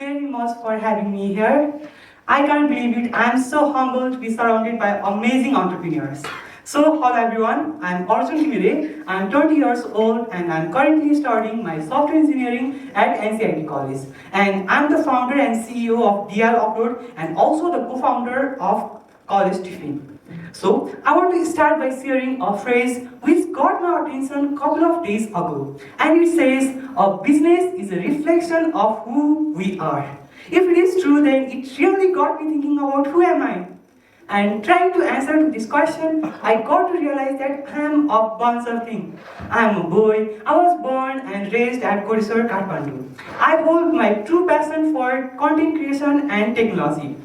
very much for having me here. I can't believe it. I'm so humbled to be surrounded by amazing entrepreneurs. So, hello everyone. I'm Urja Jewels. I'm 20 years old and I'm currently studying my software engineering at NCIT College. And I'm the founder and CEO of DL Upload and also the co-founder of College Tiffin. So, I want to start by sharing a phrase which got my attention a couple of days ago. And it says, a business is a reflection of who we are. If it is true, then it really got me thinking about who am I? And trying to answer to this question, I got to realize that I am a bunch of things. I am a boy. I was born and raised at Korisor, Kathmandu. I hold my true passion for content creation and technology.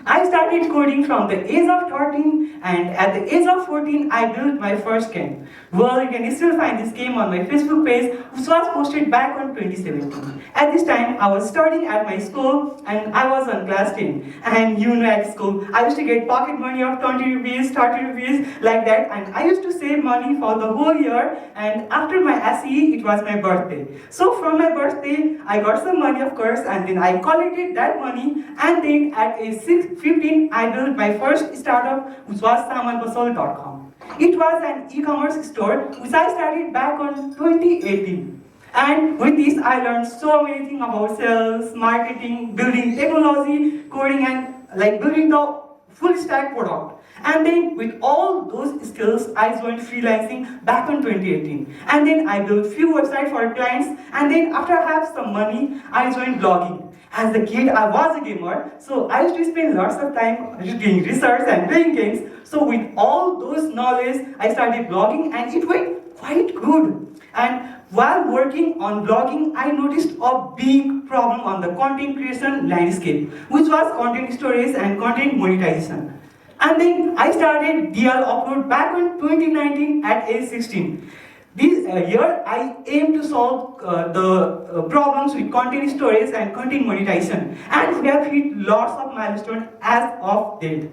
I started coding from the age of 13 and at the age of 14 I built my first game. Well, you can still find this game on my Facebook page which was posted back on 2017. At this time I was studying at my school and I was on class 10. And you know at school I used to get pocket money of 20 rupees, 30 rupees like that, and I used to save money for the whole year, and after my SE it was my birthday. So from my birthday I got some money of course, and then I collected that money, and then at age 15 I built my first startup which was samanpasol.com. It was an e-commerce store which I started back on 2018. And with this I learned so many things about sales, marketing, building technology, coding, and building the full stack product. And then with all those skills, I joined freelancing back in 2018. And then I built few websites for clients. And then after I have some money, I joined blogging. As a kid, I was a gamer, so I used to spend lots of time doing research and playing games. So with all those knowledge, I started blogging, and it went quite good. And while working on blogging, I noticed a big problem on the content creation landscape, which was content storage and content monetization. And then I started DL Upload back in 2019 at age 16. This year, I aim to solve the problems with content storage and content monetization, and we have hit lots of milestones as of date.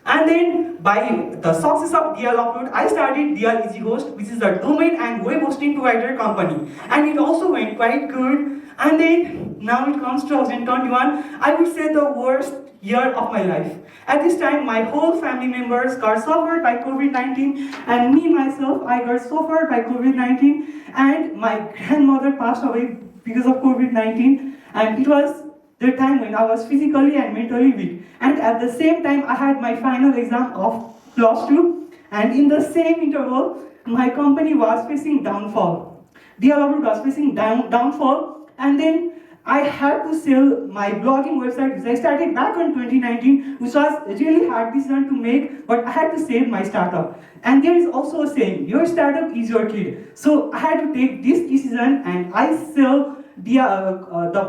And then, by the success of DL Upload, I started DL Easy Host, which is a domain and web hosting provider company, and it also went quite good. And then, now it comes 2021, I would say the worst year of my life. At this time, my whole family members got suffered by COVID-19, and me myself, I got suffered by COVID-19, and my grandmother passed away because of COVID-19, and it was the time when I was physically and mentally weak. And at the same time, I had my final exam of +2, and in the same interval, my company was facing downfall. DL was facing downfall, and then I had to sell my blogging website, which I started back in 2019, which was a really hard decision to make, but I had to save my startup. And there is also a saying, your startup is your kid. So I had to take this decision, and I sell the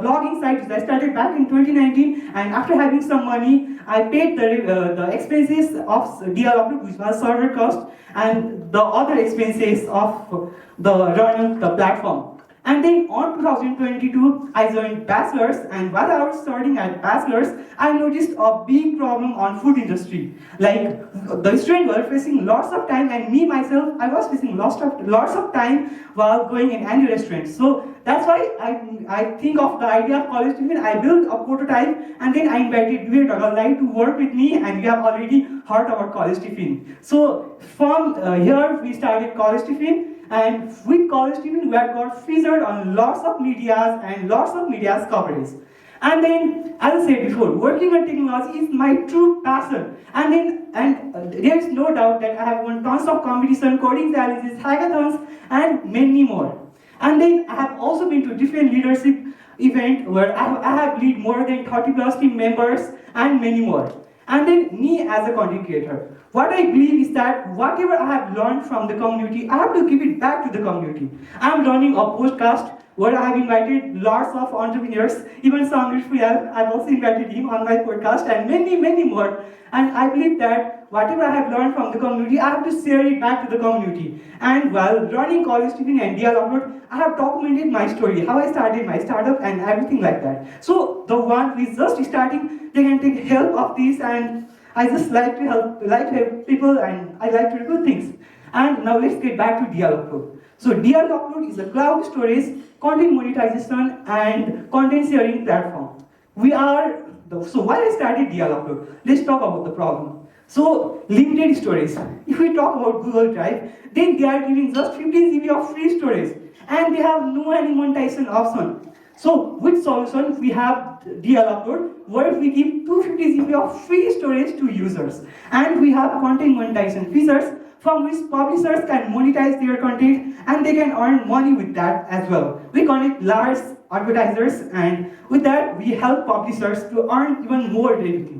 blogging site which I started back in 2019, and after having some money, I paid the expenses of DL Upload, which was server cost, and the other expenses of the running the platform. And then on 2022, I joined Bachelor's, and while I was studying at Bachelor's, I noticed a big problem on food industry. Like, the students were facing lots of time, and me myself, I was facing lots of time while going in any restaurant. So that's why I think of the idea of College Tiffin. I built a prototype, and then I invited Duet Agalai to work with me, and we have already heard about College Tiffin. So from here, we started College Tiffin. And with College Tiffin, we have got featured on lots of medias and lots of media's coverage. And then, as I said before, working on technology is my true passion. And there is no doubt that I have won tons of competition, coding challenges, hackathons, and many more. And then I have also been to different leadership events where I have led more than 30+ team members and many more. And then me as a content creator. What I believe is that whatever I have learned from the community, I have to give it back to the community. I am running a podcast where I have invited lots of entrepreneurs, even Samir Fuyal, I've also invited him on my podcast, and many more. And I believe that whatever I have learned from the community, I have to share it back to the community. And while running College Tiffin and DL Upload, I have documented my story, how I started my startup and everything like that. So the one who is just starting, they can take help of this, and I just like to help people, and I like to do good things. And now let's get back to DL Upload. So DL Upload is a cloud storage, content monetization, and content sharing platform. So why I started DL Upload? Let's talk about the problem. So limited storage. If we talk about Google Drive, then they are giving just 15 GB of free storage, and they have no any monetization option. So with solution, we have DL Upload, where we give 250 GB of free storage to users, and we have content monetization features from which publishers can monetize their content and they can earn money with that as well. We connect large advertisers, and with that we help publishers to earn even more revenue.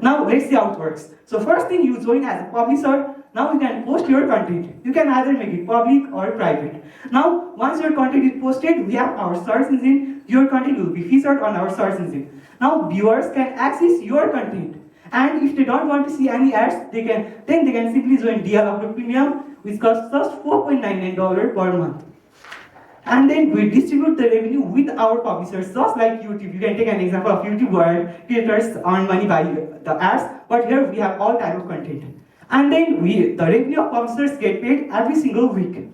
Now let's see how it works. So first thing, you join as a publisher. Now you can post your content. You can either make it public or private. Now once your content is posted, we have our search engine. Your content will be featured on our search engine. Now viewers can access your content. And if they don't want to see any ads, they can simply join DL Upload Premium, which costs just $4.99 per month. And then we distribute the revenue with our publishers, just like YouTube. You can take an example of YouTube where creators earn money by the ads, but here we have all type of content. And then the revenue of publishers get paid every single week.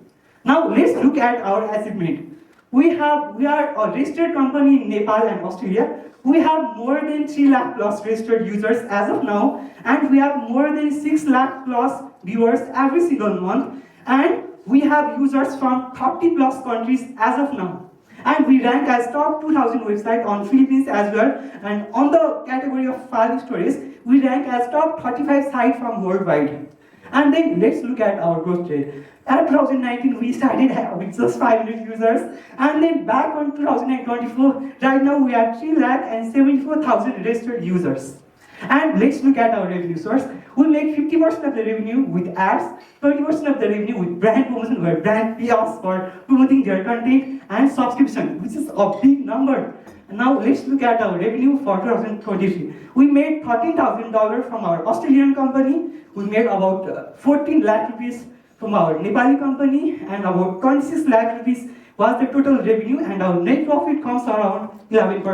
Now let's look at our achievement. We are a registered company in Nepal and Australia. We have more than 3 lakh plus registered users as of now, and we have more than 6 lakh plus viewers every single month, and we have users from 30 plus countries as of now. And we rank as top 2000 website on Philippines as well, and on the category of file storage, we rank as top 35 site from worldwide. And then let's look at our growth rate. At 2019, we started with just 500 users, and then back on 2024, right now we have 3,74,000 registered users. And let's look at our revenue source. We make 50% of the revenue with ads, 20% of the revenue with brand promotion, where brand pays us for promoting their content, and subscription, which is a big number. Now let's look at our revenue for 2023. We made $13,000 from our Australian company. We made about 14 lakh rupees from our Nepali company, and about 26 lakh rupees was the total revenue, and our net profit comes around 11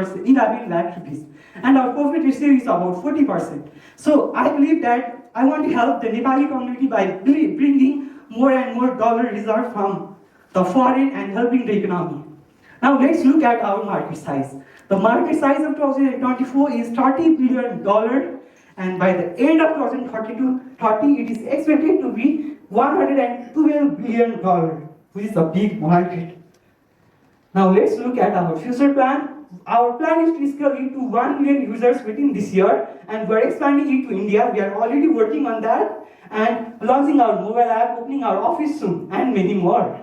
lakh rupees. And our profit ratio is about 40%. So I believe that I want to help the Nepali community by bringing more and more dollar reserve from the foreign and helping the economy. Now let's look at our market size. The market size of 2024 is $30 billion, and by the end of 2030, it is expected to be $112 billion, which is a big market. Now let's look at our future plan. Our plan is to scale it to 1 million users within this year, and we're expanding it to India. We are already working on that, and launching our mobile app, opening our office soon, and many more.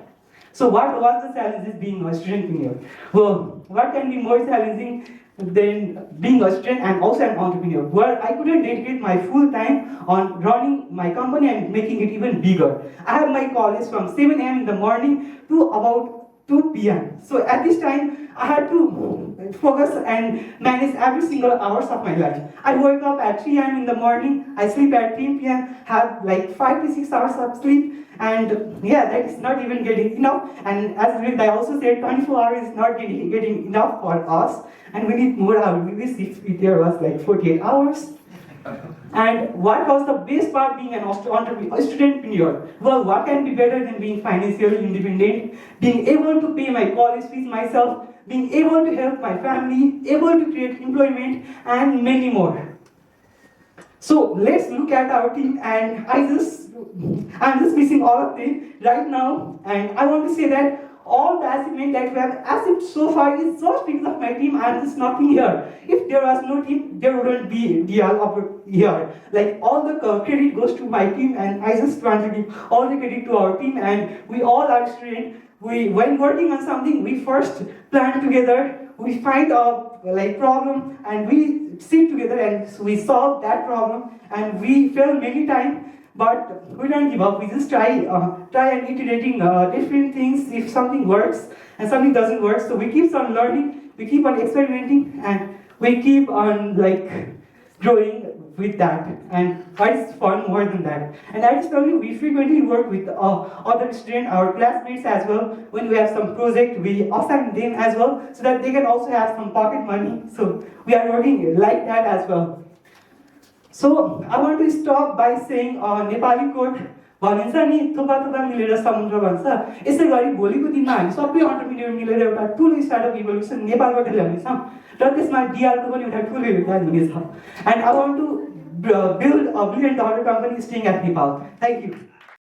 So what was the challenges being a student entrepreneur? Well, what can be more challenging than being a student and also an entrepreneur? Well, I couldn't dedicate my full time on running my company and making it even bigger. I have my college from 7 a.m. in the morning to about 2 p.m. So at this time, I had to focus and manage every single hours of my life. I wake up at 3 a.m. in the morning, I sleep at 10 p.m., have like 5 to 6 hours of sleep, and yeah, that is not even getting enough. And as I also said, 24 hours is not getting enough for us, and we need more hours. We wish if there was like 48 hours. And what was the best part being an entrepreneur? Well, what can be better than being financially independent, being able to pay my college fees myself, being able to help my family, able to create employment, and many more. So let's look at our team, and I'm just missing all of them right now, and I want to say that all the achievement that we have achieved so far is just because of my team, and there's nothing here. If there was no team, there wouldn't be DL here. Like, all the credit goes to my team, and I just want to give all the credit to our team, and we all are students. When working on something, we first plan together, we find a problem, and we sit together and we solve that problem, and we fail many times. But we don't give up. We just try and iterating different things. If something works and something doesn't work, so we keep on learning, we keep on experimenting, and we keep on growing with that. And it's fun more than that. And I just tell you, we frequently work with other students, our classmates as well. When we have some project, we assign them as well, so that they can also have some pocket money. So we are working like that as well. So I want to stop by saying a Nepali quote, भनिन्छ नि थुपा थुपा मिलेर समुद्र भन्छ। यसै गरी भोलिको दिनमा हामी सबै अन्टरप्रिन्योर मिलेर एउटा ठुलो स्टार्टअप इभोल्युसन नेपालबाट ल्याउनेछौँ र त्यसमा डिआरको पनि एउटा ठुलो योगदान हुनेछ। And I want to build a billion-dollar company staying at Nepal. Thank you.